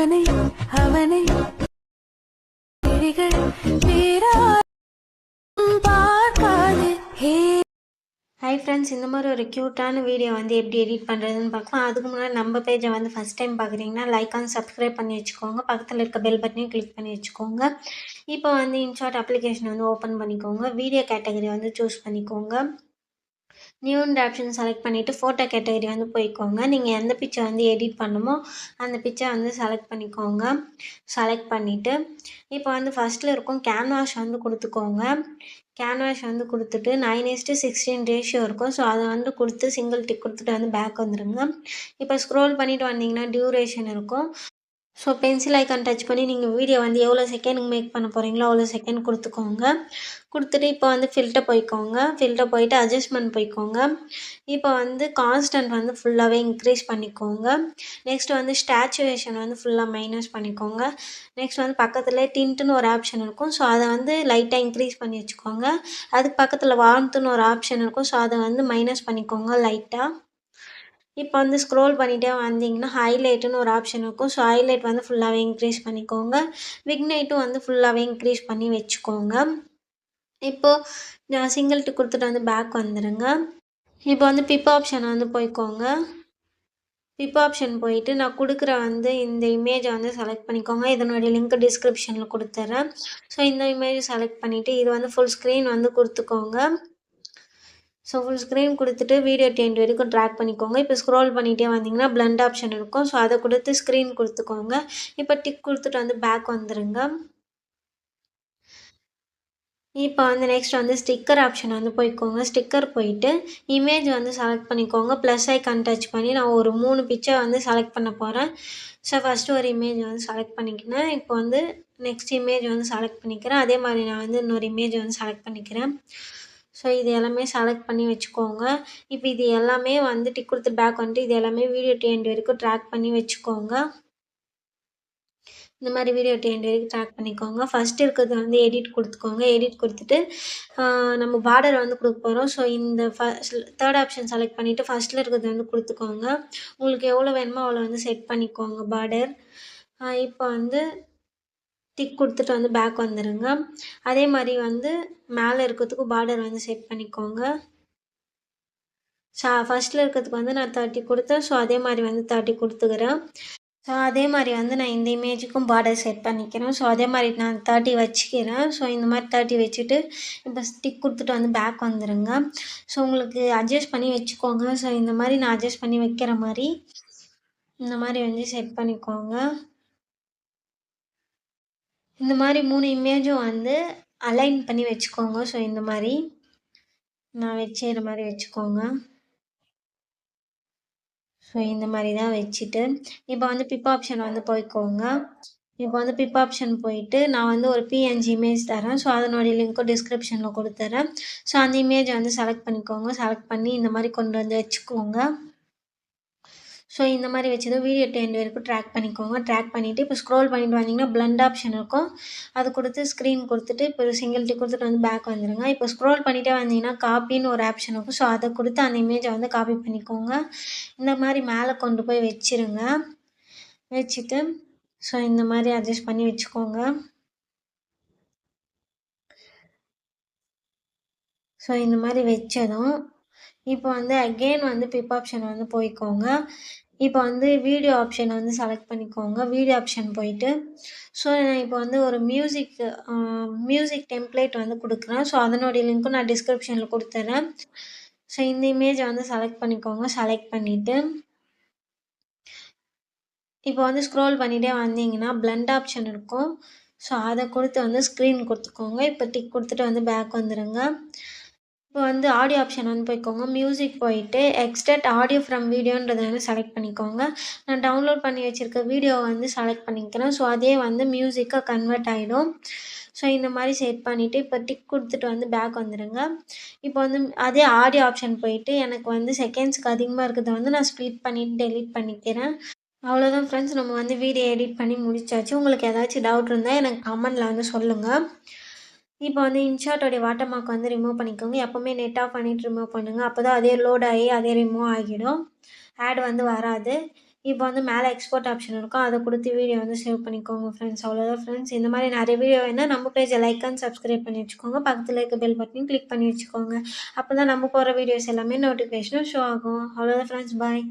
அவனை அவனை விழிகள் பார்க்காது. ஹாய் ஃப்ரெண்ட்ஸ், இந்த மாதிரி ஒரு க்யூட்டான வீடியோ வந்து எப்படி எடிட் பண்ணுறதுன்னு பார்க்கலாம். அதுக்கு முன்னாடி நம்ம பேஜை வந்து ஃபஸ்ட் டைம் பார்க்குறீங்கன்னா லைக் அண்ட் சப்ஸ்கிரைப் பண்ணி வச்சுக்கோங்க. பக்கத்தில் இருக்க பெல் பட்டனையும் கிளிக் பண்ணி வச்சுக்கோங்க. இப்போ வந்து இன்ஷார்ட் அப்ளிகேஷன் வந்து ஓப்பன் பண்ணிக்கோங்க. வீடியோ கேட்டகரி வந்து சூஸ் பண்ணிக்கோங்க. நியூன்ற ஆப்ஷன் செலக்ட் பண்ணிவிட்டு ஃபோட்டோ கேட்டகரி வந்து போய்க்கோங்க. நீங்கள் எந்த பிக்சர் வந்து எடிட் பண்ணுமோ அந்த பிக்சர் வந்து செலக்ட் பண்ணிக்கோங்க. செலக்ட் பண்ணிவிட்டு இப்போ வந்து ஃபஸ்ட்டில் இருக்கும் கேன்வாஷ் வந்து கொடுத்துக்கோங்க. கேன்வாஷ் வந்து கொடுத்துட்டு 9:16 ரேஷியோ இருக்கும். ஸோ அதை வந்து கொடுத்து சிங்கிள் டிக் கொடுத்துட்டு வந்து பேக் வந்துடுங்க. இப்போ ஸ்க்ரோல் பண்ணிவிட்டு வந்தீங்கன்னா டியூரேஷன் இருக்கும். ஸோ பென்சில் ஐக்கான் டச் பண்ணி நீங்கள் வீடியோ வந்து எவ்வளோ செகண்டுக்கு மேக் பண்ண போகிறீங்களோ அவ்வளோ செகண்ட் கொடுத்துக்கோங்க. கொடுத்துட்டு இப்போ வந்து ஃபில்டர் போய்க்கோங்க. ஃபில்டர் போயிட்டு அட்ஜஸ்ட்மெண்ட் போய்க்கோங்க. இப்போ வந்து கான்ஸ்டன்ட் வந்து ஃபுல்லாகவே இன்க்ரீஸ் பண்ணிக்கோங்க. நெக்ஸ்ட் வந்து ஸ்டாச்சுவேஷன் வந்து ஃபுல்லாக மைனஸ் பண்ணிக்கோங்க. நெக்ஸ்ட் வந்து பக்கத்தில் டிண்ட்டுன்னு ஒரு ஆப்ஷன் இருக்கும். ஸோ அதை வந்து லைட்டாக இன்க்ரீஸ் பண்ணி வச்சுக்கோங்க. அதுக்கு பக்கத்தில் வார்ம்த்துன்னு ஒரு ஆப்ஷன் இருக்கும். ஸோ அதை வந்து மைனஸ் பண்ணிக்கோங்க லைட்டாக. இப்போ வந்து ஸ்க்ரோல் பண்ணிகிட்டே வந்தீங்கன்னா ஹைலைட்டுன்னு ஒரு ஆப்ஷன் இருக்கும். ஸோ ஹைலைட் வந்து ஃபுல்லாகவே இன்க்ரீஸ் பண்ணிக்கோங்க. விக்னைட்டும் வந்து ஃபுல்லாகவே இன்க்ரீஸ் பண்ணி வச்சுக்கோங்க. இப்போது நான் சிங்கிள் டிக் கொடுத்துட்டு வந்து பேக் வந்துடுங்க. இப்போ வந்து பிப் ஆப்ஷன் வந்து போய்க்கோங்க. பிப் ஆப்ஷன் போயிட்டு நான் கொடுக்குற வந்து இந்த இமேஜை வந்து செலக்ட் பண்ணிக்கோங்க. இதனுடைய லிங்க் டிஸ்கிரிப்ஷனில் கொடுத்துட்றேன். ஸோ இந்த இமேஜை செலக்ட் பண்ணிவிட்டு இது வந்து ஃபுல் ஸ்க்ரீன் வந்து கொடுத்துக்கோங்க. ஸோ ஃபுல் ஸ்க்ரீன் கொடுத்துட்டு வீடியோ டெண்ட் வரைக்கும் ட்ராக் பண்ணிக்கோங்க. இப்போ ஸ்க்ரோல் பண்ணிகிட்டே வந்தீங்கன்னா பிளண்ட் ஆப்ஷன் இருக்கும். ஸோ அதை கொடுத்து ஸ்க்ரீன் கொடுத்துக்கோங்க. இப்போ டிக் கொடுத்துட்டு வந்து பேக் வந்துடுங்க. இப்போ வந்து நெக்ஸ்ட் வந்து ஸ்டிக்கர் ஆப்ஷன் வந்து போய்க்கோங்க. ஸ்டிக்கர் போயிட்டு இமேஜ் வந்து செலக்ட் பண்ணிக்கோங்க. ப்ளஸ் ஐக்கான் டச் பண்ணி நான் ஒரு 3 பிக்சர் வந்து செலக்ட் பண்ண போகிறேன். ஸோ ஃபஸ்ட்டு ஒரு இமேஜ் வந்து செலக்ட் பண்ணிக்கினேன். இப்போ வந்து நெக்ஸ்ட் இமேஜ் வந்து செலக்ட் பண்ணிக்கிறேன். அதே மாதிரி நான் வந்து இன்னொரு இமேஜ் வந்து செலக்ட் பண்ணிக்கிறேன். ஸோ இது எல்லாமே செலக்ட் பண்ணி வச்சுக்கோங்க. இப்போ இது எல்லாமே வந்து டிக் கொடுத்து பேக் வந்துட்டு இது எல்லாமே வீடியோ டெண்ட் வரைக்கும் ட்ராக் பண்ணி வச்சுக்கோங்க. இந்த மாதிரி வீடியோ டெண்ட் வரைக்கும் ட்ராக் பண்ணிக்கோங்க. ஃபஸ்ட் இருக்கிறது வந்து எடிட் கொடுத்துக்கோங்க. எடிட் கொடுத்துட்டு நம்ம பார்டர் வந்து கொடுக்க போகிறோம். ஸோ இந்த தேர்ட் ஆப்ஷன் செலக்ட் பண்ணிவிட்டு ஃபஸ்ட்டில் இருக்கிறது வந்து கொடுத்துக்கோங்க. உங்களுக்கு எவ்வளோ வேணுமோ அவ்வளோ வந்து செட் பண்ணிக்கோங்க பார்டர். இப்போ வந்து டிக் கொடுத்துட்டு வந்து பேக் வந்துடுங்க. அதே மாதிரி வந்து மேலே இருக்கிறதுக்கு பார்டர் வந்து செட் பண்ணிக்கோங்க. ஃபஸ்ட்டில் இருக்கிறதுக்கு வந்து நான் 30 கொடுத்தேன். ஸோ அதே மாதிரி வந்து 30 கொடுத்துக்கிறேன். ஸோ அதே மாதிரி வந்து நான் இந்த இமேஜுக்கும் பார்டர் செட் பண்ணிக்கிறேன். ஸோ அதே மாதிரி நான் 30 வச்சுக்கிறேன். ஸோ இந்த மாதிரி 30 வச்சுட்டு இப்போ டிக் கொடுத்துட்டு வந்து பேக் வந்துடுங்க. ஸோ உங்களுக்கு அட்ஜஸ்ட் பண்ணி வச்சுக்கோங்க. ஸோ இந்த மாதிரி நான் அட்ஜஸ்ட் பண்ணி வைக்கிற மாதிரி இந்த மாதிரி வந்து செட் பண்ணிக்கோங்க. இந்த மாதிரி 3 இமேஜும் வந்து அலைன் பண்ணி வச்சுக்கோங்க. ஸோ இந்த மாதிரி நான் வச்சுக்கிற மாதிரி வச்சுக்கோங்க. ஸோ இந்த மாதிரி தான் வச்சுட்டு இப்போ வந்து பிப் ஆப்ஷன் வந்து போய்க்கோங்க. இப்போ வந்து பிப் ஆப்ஷன் போயிட்டு நான் வந்து ஒரு PNG இமேஜ் தரேன். ஸோ அதனுடைய லிங்க்கும் டிஸ்கிரிப்ஷனில் கொடுத்துட்றேன். ஸோ அந்த இமேஜை வந்து செலக்ட் பண்ணிக்கோங்க. செலக்ட் பண்ணி இந்த மாதிரி கொண்டு வந்து வச்சுக்கோங்க. ஸோ இந்த மாதிரி வச்சதும் வீடியோ டெண்ட் வரைக்கும் ட்ராக் பண்ணிக்கோங்க. ட்ராக் பண்ணிவிட்டு இப்போ ஸ்க்ரோல் பண்ணிட்டு வந்தீங்கன்னா பிளண்ட் ஆப்ஷன் இருக்கும். அது கொடுத்து ஸ்க்ரீன் கொடுத்துட்டு இப்போ சிங்கிள் டிக் கொடுத்துட்டு வந்து பேக் வந்துடுங்க. இப்போ ஸ்க்ரோல் பண்ணிகிட்டே வந்தீங்கன்னா காப்பின்னு ஒரு ஆப்ஷன் இருக்கும். ஸோ அதை கொடுத்து அந்த இமேஜை வந்து காப்பி பண்ணிக்கோங்க. இந்த மாதிரி மேலே கொண்டு போய் வச்சுருங்க. வச்சுட்டு ஸோ இந்த மாதிரி அட்ஜஸ்ட் பண்ணி வச்சுக்கோங்க. ஸோ இந்த மாதிரி வச்சதும் இப்போ வந்து அகெயின் வந்து பிப் ஆப்ஷன் வந்து போய்க்கோங்க. இப்போ வந்து வீடியோ ஆப்ஷன் வந்து செலக்ட் பண்ணிக்கோங்க. வீடியோ ஆப்ஷன் போயிட்டு ஸோ நான் இப்போ வந்து ஒரு மியூசிக் டெம்ப்ளேட் வந்து கொடுக்குறேன். ஸோ அதனுடைய லிங்க்கும் நான் டிஸ்கிரிப்ஷனில் கொடுத்துட்றேன். ஸோ இந்த இமேஜை வந்து செலக்ட் பண்ணிக்கோங்க. செலக்ட் பண்ணிவிட்டு இப்போ வந்து ஸ்க்ரோல் பண்ணிகிட்டே வந்தீங்கன்னா பிளண்ட் ஆப்ஷன் இருக்கும். ஸோ அதை கொடுத்து வந்து ஸ்க்ரீன் கொடுத்துக்கோங்க. இப்போ டிக் கொடுத்துட்டு வந்து பேக் வந்துடுங்க. இப்போ வந்து ஆடியோ ஆப்ஷன் வந்து போய்க்கோங்க. மியூசிக் போயிட்டு எக்ஸ்ட்ராக்ட் ஆடியோ ஃப்ரம் வீடியோன்றதை வந்து செலக்ட் பண்ணிக்கோங்க. நான் டவுன்லோட் பண்ணி வச்சுருக்க வீடியோவை வந்து செலக்ட் பண்ணிக்கிறேன். ஸோ அதே வந்து மியூசிக்காக கன்வெர்ட் ஆகிடும். ஸோ இந்த மாதிரி செட் பண்ணிவிட்டு இப்போ டிக் கொடுத்துட்டு வந்து பேக் வந்துடுங்க. இப்போ வந்து அதே ஆடியோ ஆப்ஷன் போயிட்டு எனக்கு வந்து செகண்ட்ஸ்க்கு அதிகமாக இருக்கிறத வந்து நான் ஸ்ப்ளிட் பண்ணிவிட்டு டெலீட் பண்ணிக்கிறேன். அவ்வளோதான் ஃப்ரெண்ட்ஸ், நம்ம வந்து வீடியோ எடிட் பண்ணி முடிச்சாச்சு. உங்களுக்கு ஏதாச்சும் டவுட் இருந்தால் எனக்கு கமெண்ட்டில் வந்து சொல்லுங்கள். இப்போ வந்து இன்ஷாட்டோடைய வாட்டர் மார்க் வந்து ரிமூவ் பண்ணிக்கோங்க. எப்போவுமே நெட் ஆஃப் பண்ணிவிட்டு ரிமூவ் பண்ணுங்கள். அப்போ தான் அதே லோட் ஆகி அதே ரிமூவ் ஆகிடும். ஆட் வந்து வராது. இப்போ வந்து மேலே எக்ஸ்போர்ட் ஆப்ஷன் இருக்கும். அத குடுத்து வீடியோ வந்து சேவ் பண்ணிக்கோங்க ஃப்ரெண்ட்ஸ். அவ்வளோதான் ஃப்ரெண்ட்ஸ். இந்த மாரி நெறைய வீடியோ வேணுனா நம்ம பேஜ லைக் அண்ட் சப்ஸ்கிரைப் பண்ணி வச்சுக்கோங்க. பக்கத்துல இருக்க பெல் பட்டனையும் கிளிக் பண்ணி வச்சுக்கோங்க. அப்பதான் நம்ம போடுற வீடியோஸ் எல்லாமே நோட்டிஃபிகேஷனும் ஷோ ஆகும். அவ்வளோதான் ஃப்ரெண்ட்ஸ். பாய்.